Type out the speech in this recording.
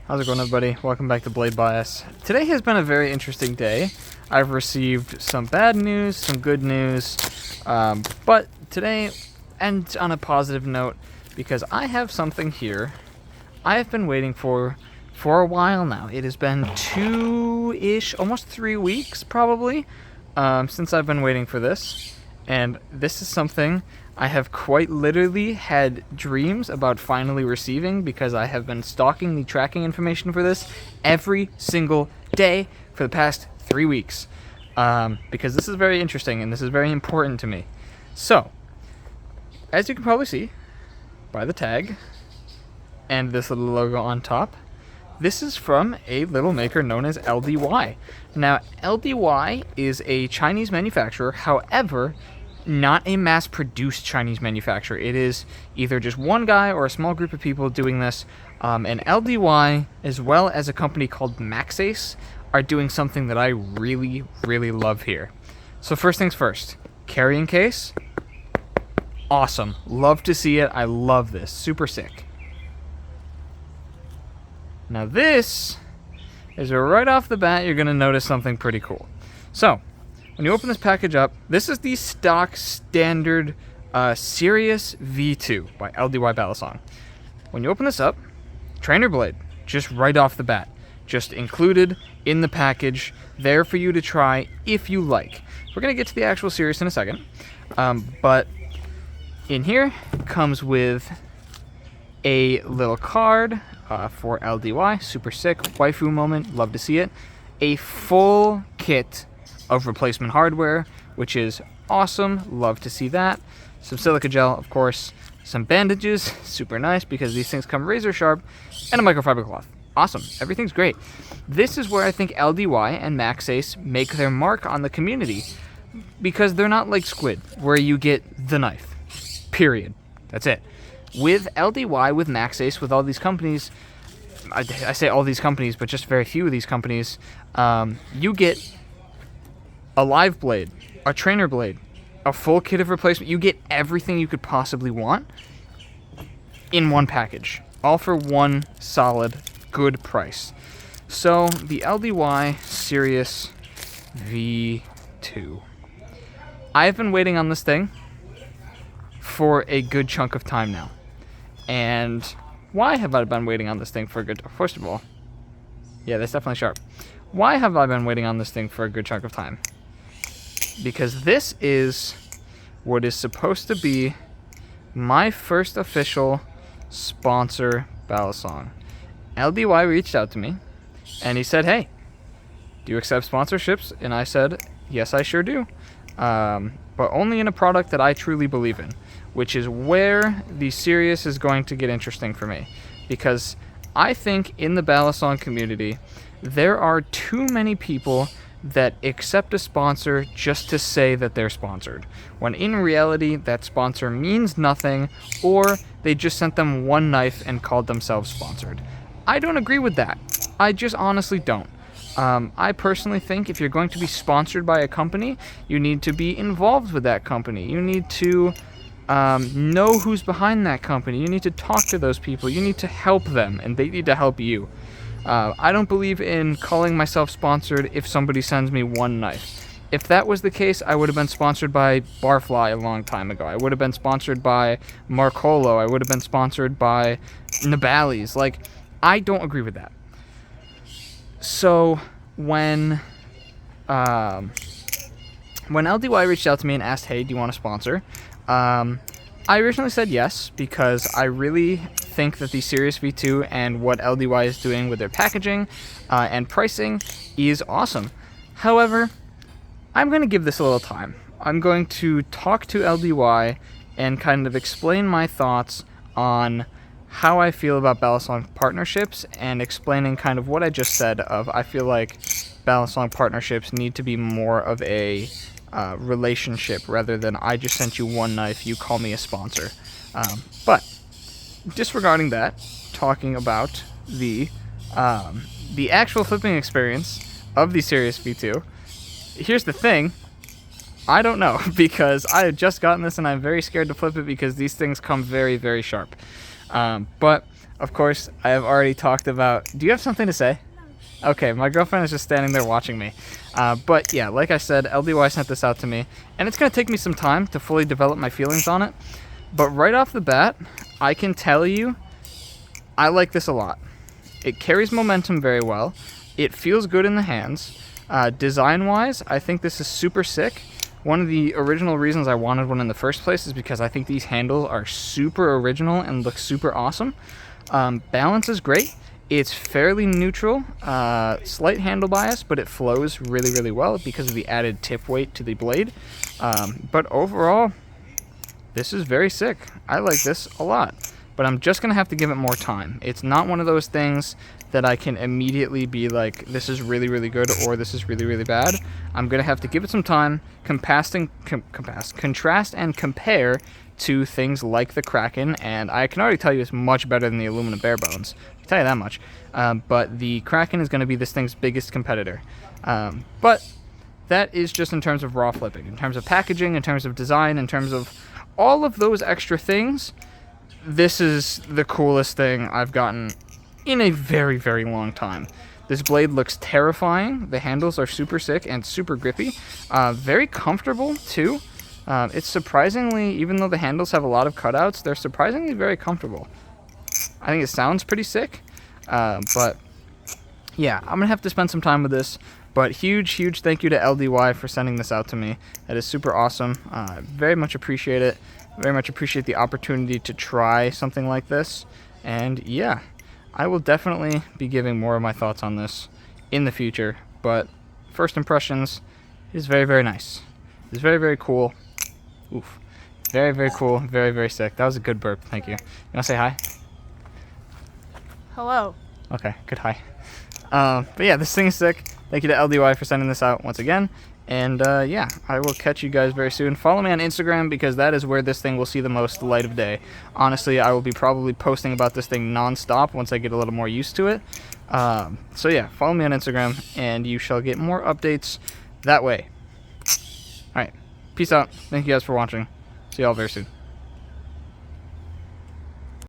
How's it going, everybody? Welcome back to Blade Bias. Today has been a very interesting day. I've received some bad news, some good news, but today ends on a positive note because I have something here I've been waiting for a while now. It has been 2-ish, almost 3 weeks probably, since I've been waiting for this, and this is something I have quite literally had dreams about finally receiving because I have been stalking the tracking information for this every single day for the past 3 weeks. Because this is very interesting and this is very important to me. So, as you can probably see by the tag and this little logo on top, this is from a little maker known as LDY. Now, LDY is a Chinese manufacturer, however, not a mass-produced Chinese manufacturer. It is either just one guy or a small group of people doing this. And LDY, as well as a company called Maxace, are doing something that I really, really love here. So first things first, carrying case, awesome. Love to see it. I love this. Super sick. Now this is where right off the bat you're going to notice something pretty cool. So, when you open this package up, this is the stock standard Sirius V2 by Ldy Balisong. When you open this up, trainer blade, just right off the bat, just included in the package, there for you to try if you like. We're going to get to the actual Sirius in a second, but in here comes with a little card for LDY, super sick, waifu moment, love to see it. A full kit of replacement hardware, which is awesome, love to see that. Some silica gel, of course, some bandages, super nice because these things come razor sharp, and a microfiber cloth. Awesome, everything's great. This is where I think LDY and Maxace make their mark on the community because they're not like Squid, where you get the knife, period. That's it. With LDY, with Maxace, with all these companies, I say all these companies, but just very few of these companies, you get a live blade, a trainer blade, a full kit of replacement. You get everything you could possibly want in one package, all for one solid, good price. So the LDY Sirius V2. I've been waiting on this thing for a good chunk of time now. And why have I been waiting on this thing for a good... First of all, yeah, that's definitely sharp. Why have I been waiting on this thing for a good chunk of time? Because this is what is supposed to be my first official sponsor, Balisong. LDY reached out to me, and he said, hey, do you accept sponsorships? And I said, yes, I sure do. But only in a product that I truly believe in, which is where the Sirius is going to get interesting for me. Because I think in the Balisong community, there are too many people that accept a sponsor just to say that they're sponsored, when in reality that sponsor means nothing, or they just sent them one knife and called themselves sponsored. I don't agree with that. I just honestly don't. I personally think if you're going to be sponsored by a company, you need to be involved with that company. You need to know who's behind that company. You need to talk to those people. You need to help them, and they need to help you. I don't believe in calling myself sponsored if somebody sends me one knife. If that was the case, I would have been sponsored by Barfly a long time ago. I would have been sponsored by Marcolo. I would have been sponsored by Nabali's. Like, I don't agree with that. So when LDY reached out to me and asked, hey, do you want to sponsor? I originally said yes because I really think that the Sirius V2 and what LDY is doing with their packaging and pricing is awesome. However, I'm going to give this a little time. I'm going to talk to LDY and kind of explain my thoughts on how I feel about Balisong partnerships and explaining kind of what I just said of I feel like Balisong partnerships need to be more of a relationship rather than I just sent you one knife, you call me a sponsor. But disregarding that, talking about the actual flipping experience of the Sirius V2, here's the thing, I don't know, because I had just gotten this and I'm very scared to flip it because these things come very, very sharp. But of course, I have already talked about... Do you have something to say? Okay, my girlfriend is just standing there watching me. But yeah, like I said, LDY sent this out to me, and it's going to take me some time to fully develop my feelings on it. But right off the bat, I can tell you, I like this a lot. It carries momentum very well. It feels good in the hands. Design-wise, I think this is super sick. One of the original reasons I wanted one in the first place is because I think these handles are super original and look super awesome. Balance is great. It's fairly neutral, slight handle bias, but it flows really, really well because of the added tip weight to the blade. But overall, this is very sick. I like this a lot, but I'm just going to have to give it more time. It's not one of those things that I can immediately be like, this is really, really good or this is really, really bad. I'm going to have to give it some time, contrast and compare to things like the Kraken, and I can already tell you it's much better than the aluminum bare bones. I can tell you that much. But the Kraken is going to be this thing's biggest competitor. But that is just in terms of raw flipping. In terms of packaging, in terms of design, in terms of all of those extra things, this is the coolest thing I've gotten in a very, very long time. This blade looks terrifying. The handles are super sick and super grippy. Very comfortable, too. It's surprisingly, even though the handles have a lot of cutouts, they're surprisingly very comfortable. I think it sounds pretty sick. But, yeah, I'm going to have to spend some time with this. But huge, huge thank you to LDY for sending this out to me. That is super awesome. Very much appreciate it. Very much appreciate the opportunity to try something like this. And, yeah, I will definitely be giving more of my thoughts on this in the future. But first impressions, it is very, very nice. It's very, very cool. Oof. Very, very cool. Very, very sick. That was a good burp. Thank you. You want to say hi? Hello. Okay, good hi. But yeah, this thing is sick. Thank you to LDY for sending this out once again. And yeah, I will catch you guys very soon. Follow me on Instagram because that is where this thing will see the most light of day. Honestly, I will be probably posting about this thing non-stop once I get a little more used to it. So yeah, follow me on Instagram and you shall get more updates that way. Alright, peace out. Thank you guys for watching. See y'all very soon.